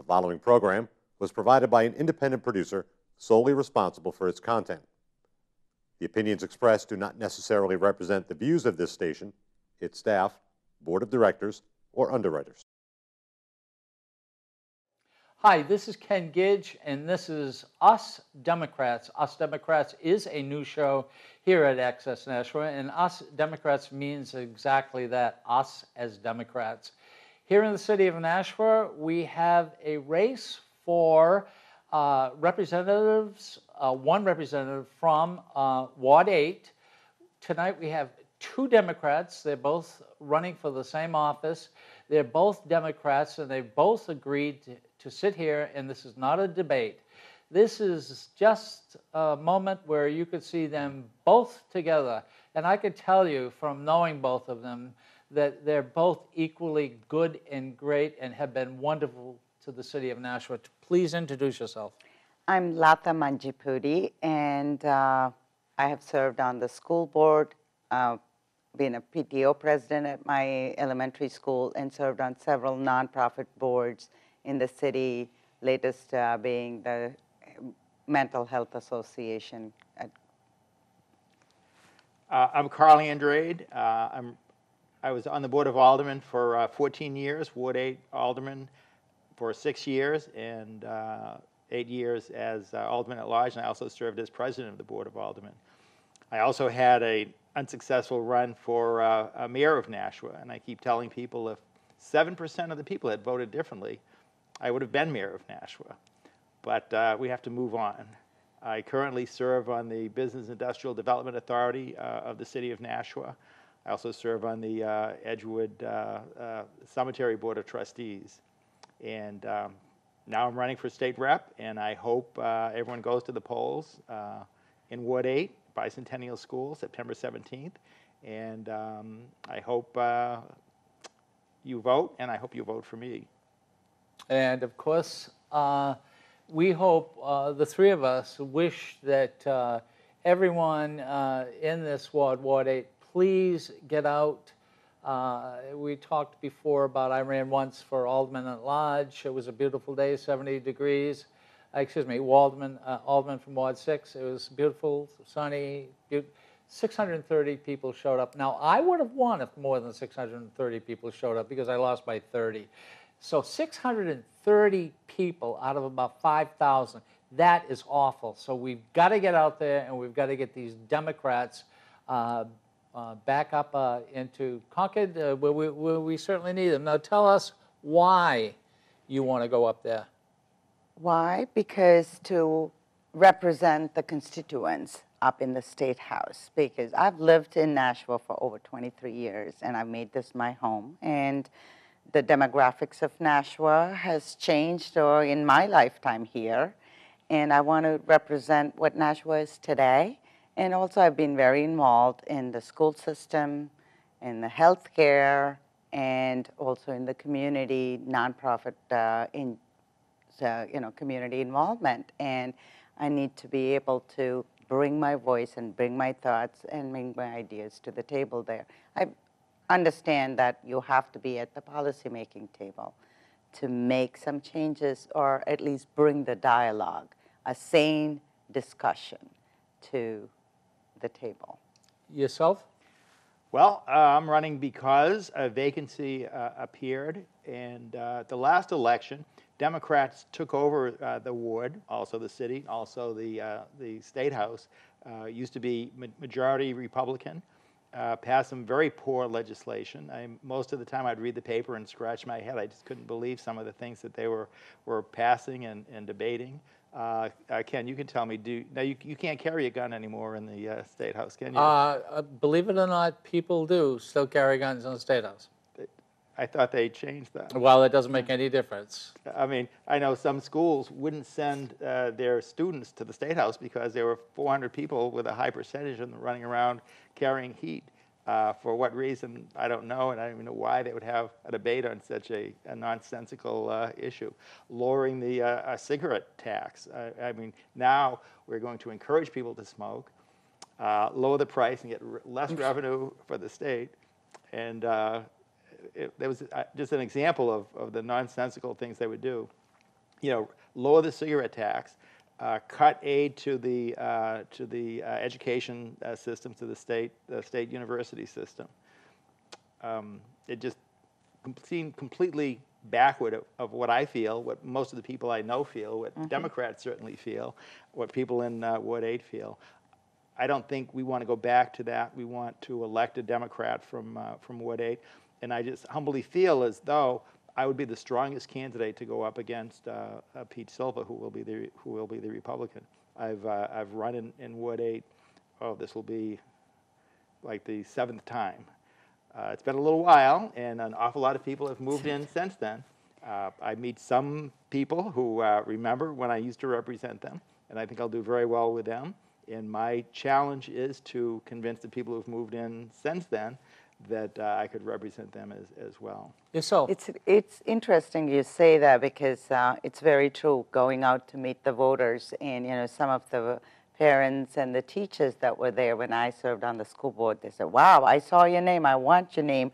The following program was provided by an independent producer solely responsible for its content. The opinions expressed do not necessarily represent the views of this station, its staff, board of directors, or underwriters. Hi, this is Ken Gidge, and this is Us Democrats. Us Democrats is a new show here at Access Nashua, and Us Democrats means exactly that, us as Democrats. Here in the city of Nashua, we have a race for representatives, one representative from Ward 8. Tonight we have two Democrats. They're both running for the same office. They're both Democrats, and they've both agreed to sit here, and this is not a debate. This is just a moment where you could see them both together. And I could tell you from knowing both of them that they're both equally good and great and have been wonderful to the city of Nashua. Please introduce yourself. I'm Latha Mangipudi, and I have served on the school board, been a PTO president at my elementary school, and served on several nonprofit boards in the city, latest being the Mental Health Association. I'm Carl Andrade. I was on the Board of Aldermen for 14 years, Ward 8 Alderman for 6 years, and 8 years as Alderman at Large, and I also served as President of the Board of Aldermen. I also had an unsuccessful run for a mayor of Nashua, and I keep telling people if 7% of the people had voted differently, I would have been mayor of Nashua. But we have to move on. I currently serve on the Business Industrial Development Authority of the City of Nashua. I also serve on the Edgewood Cemetery Board of Trustees. And now I'm running for state rep, and I hope everyone goes to the polls in Ward 8, Bicentennial School, September 17th. And I hope you vote, and I hope you vote for me. And of course, we hope, the three of us wish that everyone in this ward, Ward 8, please get out. We talked before about, I ran once for Alderman at Large. It was a beautiful day, 70 degrees. Excuse me, Alderman from Ward 6. It was beautiful, sunny. 630 people showed up. Now, I would have won if more than 630 people showed up because I lost by 30. So 630 people out of about 5,000, that is awful. So we've got to get out there, and we've got to get these Democrats back up into Concord, where we certainly need them. Now tell us why you want to go up there. Why? Because to represent the constituents up in the State House, because I've lived in Nashua for over 23 years, and I've made this my home. And the demographics of Nashua has changed in my lifetime here, and I want to represent what Nashua is today. And also I've been very involved in the school system, in the healthcare, and also in the community nonprofit, community involvement. And I need to be able to bring my voice and bring my thoughts and bring my ideas to the table there. I understand that you have to be at the policymaking table to make some changes, or at least bring the dialogue, a sane discussion to the table. Yourself? Well, I'm running because a vacancy appeared, and the last election, Democrats took over the ward, also the city, also the State House. Used to be majority Republican. Passed some very poor legislation. Most of the time I'd read the paper and scratch my head. I just couldn't believe some of the things that they were passing and debating. Ken, you can tell me, now you can't carry a gun anymore in the State House, can you? Believe it or not, people do still carry guns in the State House. I thought they changed that. Well, it doesn't make any difference. I mean, I know some schools wouldn't send their students to the State House because there were 400 people with a high percentage of them running around carrying heat. For what reason, I don't know, and I don't even know why they would have a debate on such a nonsensical issue. Lowering the cigarette tax. I mean, now we're going to encourage people to smoke, lower the price, and get less revenue for the state. And there was just an example of the nonsensical things they would do. lower the cigarette tax, cut aid to the education system, to the state university system. It just seemed completely backward of what I feel, what most of the people I know feel, what Democrats certainly feel, what people in Ward 8 feel. I don't think we want to go back to that. We want to elect a Democrat from Ward 8, and I just humbly feel as though I would be the strongest candidate to go up against Pete Silva, who will be the Republican. I've run in Ward 8. Oh, this will be like the 7th time. It's been a little while, and an awful lot of people have moved in since then. I meet some people who remember when I used to represent them, and I think I'll do very well with them. And my challenge is to convince the people who've moved in since then that I could represent them as well. Yourself. It's interesting you say that, because it's very true. Going out to meet the voters, and some of the parents and the teachers that were there when I served on the school board, they said, "Wow, I saw your name. I want your name,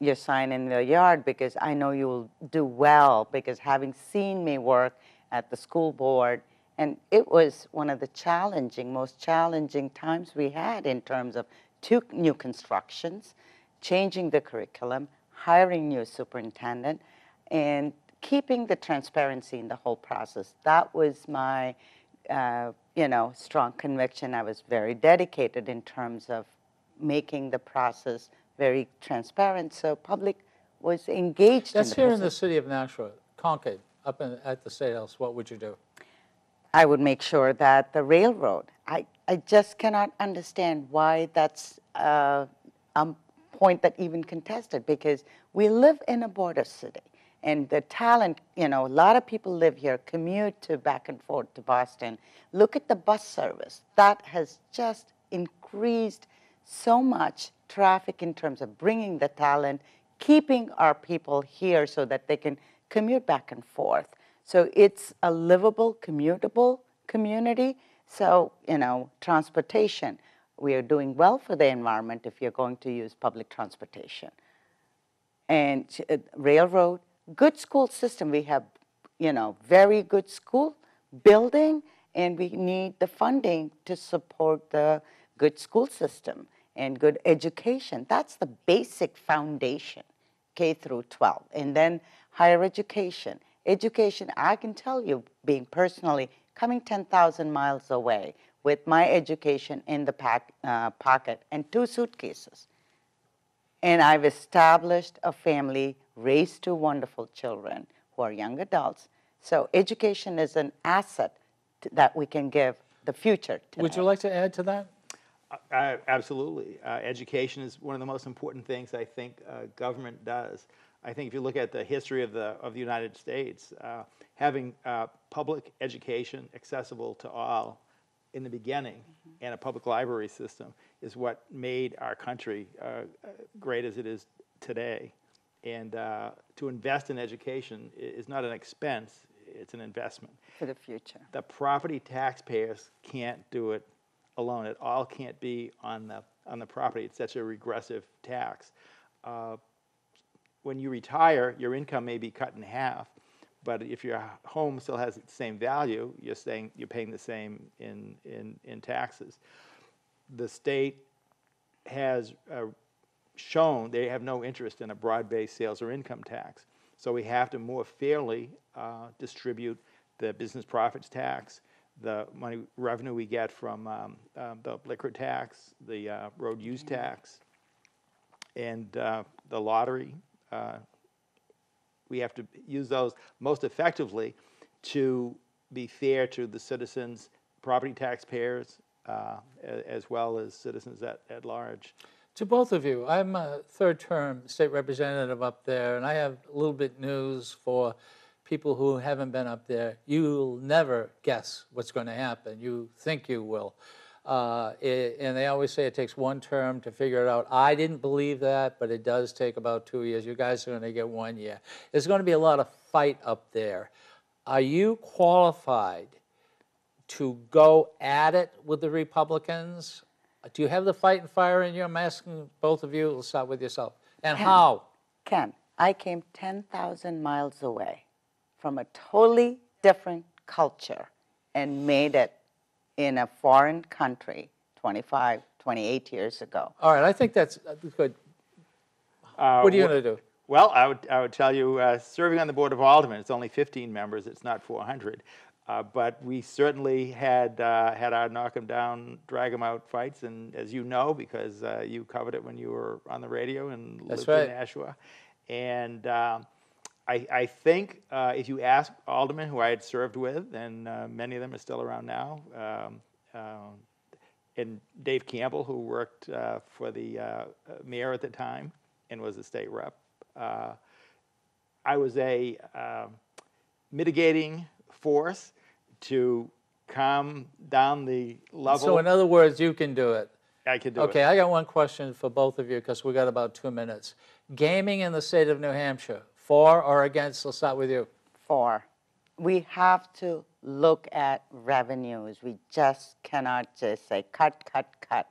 your sign in the yard, because I know you'll do well." Because having seen me work at the school board, and it was one of the most challenging times we had in terms of 2 new constructions, changing the curriculum, hiring new superintendent, and keeping the transparency in the whole process. That was my strong conviction. I was very dedicated in terms of making the process very transparent, so public was engaged That's in the here process. in the city of Nashua, Concord, up at the State House. What would you do? I would make sure that the railroad, I just cannot understand why that's a point that even contested, because we live in a border city. And the talent, a lot of people live here, commute back and forth to Boston. Look at the bus service. That has just increased so much traffic in terms of bringing the talent, keeping our people here so that they can commute back and forth. So it's a livable, commutable community. So, transportation, we are doing well for the environment if you're going to use public transportation. And railroad, good school system. We have, very good school building, and we need the funding to support the good school system and good education. That's the basic foundation, K through 12. And then higher education. Education, I can tell you, being personally, coming 10,000 miles away with my education in the pocket and 2 suitcases. And I've established a family, raised 2 wonderful children who are young adults. So education is an asset that we can give the future today. Would you like to add to that? Absolutely. Education is one of the most important things I think government does. I think if you look at the history of the United States, having public education accessible to all in the beginning, and a public library system is what made our country great as it is today. And to invest in education is not an expense, it's an investment. For the future. The property taxpayers can't do it alone. It all can't be on the property. It's such a regressive tax. When you retire, your income may be cut in half, but if your home still has the same value, you're paying the same in taxes. The state has shown they have no interest in a broad-based sales or income tax. So we have to more fairly distribute the business profits tax, the revenue we get from the liquor tax, the road use tax, and the lottery. We have to use those most effectively to be fair to the citizens, property taxpayers, as well as citizens at large. To both of you, I'm a 3rd-term state representative up there, and I have a little bit news for people who haven't been up there. You'll never guess what's going to happen. You think you will. And they always say it takes 1 term to figure it out. I didn't believe that, but it does take about 2 years. You guys are going to get 1 year. There's going to be a lot of fight up there. Are you qualified to go at it with the Republicans? Do you have the fight and fire in you? I'm asking both of you. Let's start with yourself. And how? Ken, I came 10,000 miles away from a totally different culture and made it in a foreign country 25, 28 years ago. All right, I think that's good. What are you going to do? Well, I would tell you, serving on the Board of Aldermen, it's only 15 members, it's not 400. But we certainly had our knock 'em down, drag 'em out fights, and as you know, because you covered it when you were on the radio and lived in Nashua. And I think if you ask aldermen who I had served with, and many of them are still around now, and Dave Campbell, who worked for the mayor at the time and was a state rep, I was a mitigating force to calm down the level. So in other words, you can do it. I could do it. Okay, I got one question for both of you because we got about 2 minutes. Gaming in the state of New Hampshire, for or against? Let's start with you. For. We have to look at revenues. We just cannot just say cut, cut, cut.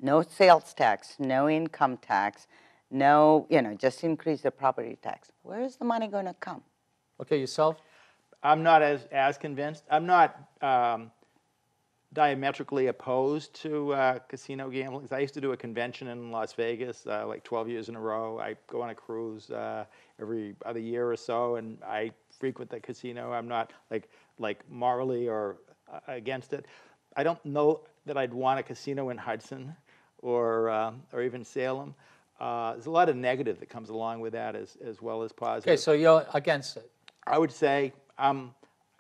No sales tax, no income tax, no, just increase the property tax. Where is the money going to come? Okay, yourself? I'm not as convinced. I'm not diametrically opposed to casino gambling. I used to do a convention in Las Vegas like 12 years in a row. I go on a cruise every other year or so, and I frequent the casino. I'm not like morally or against it. I don't know that I'd want a casino in Hudson or even Salem. There's a lot of negative that comes along with that as well as positive. Okay, so you're against it. I would say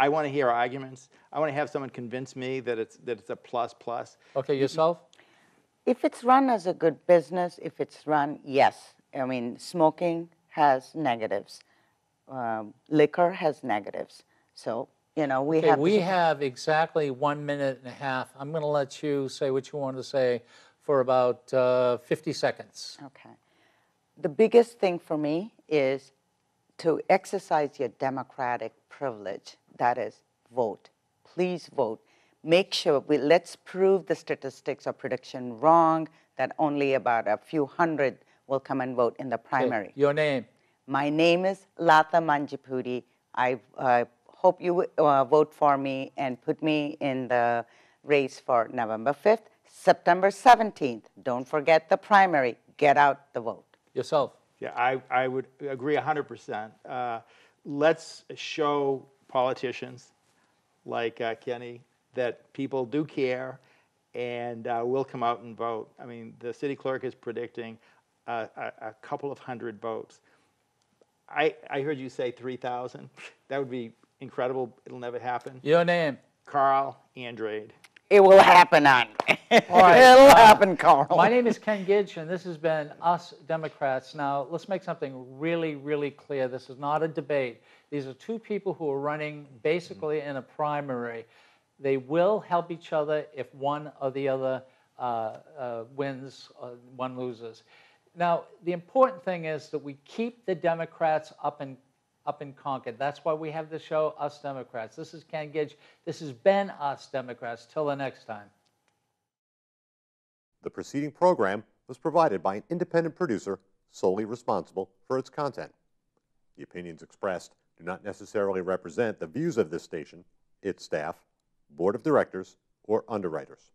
I want to hear arguments. I want to have someone convince me that it's a plus plus. Okay, yourself? If it's run as a good business, if it's run, yes. I mean, smoking has negatives. Liquor has negatives. So, we have... We have exactly 1 minute and a half. I'm going to let you say what you want to say for about 50 seconds. Okay. The biggest thing for me is to exercise your democratic privilege, that is, vote. Please vote. Make sure, let's prove the statistics or prediction wrong, that only about a few hundred will come and vote in the primary. Okay. Your name? My name is Latha Mangipudi. I hope you vote for me and put me in the race for November 5th, September 17th. Don't forget the primary. Get out the vote. Yourself? Yeah, I would agree 100%. Let's show politicians like Kenny that people do care and will come out and vote. I mean, the city clerk is predicting a couple of hundred votes. I heard you say 3,000. That would be incredible. It'll never happen. Your name? Carl Andrade. It will happen, on. All right. It'll happen, Carl. My name is Ken Gidge, and this has been Us Democrats. Now, let's make something really, really clear. This is not a debate. These are two people who are running basically in a primary. They will help each other if one or the other wins or one loses. Now, the important thing is that we keep the Democrats up in Concord. That's why we have the show, Us Democrats. This is Ken Gidge. This has been Us Democrats. Till the next time. The preceding program was provided by an independent producer solely responsible for its content. The opinions expressed do not necessarily represent the views of this station, its staff, board of directors, or underwriters.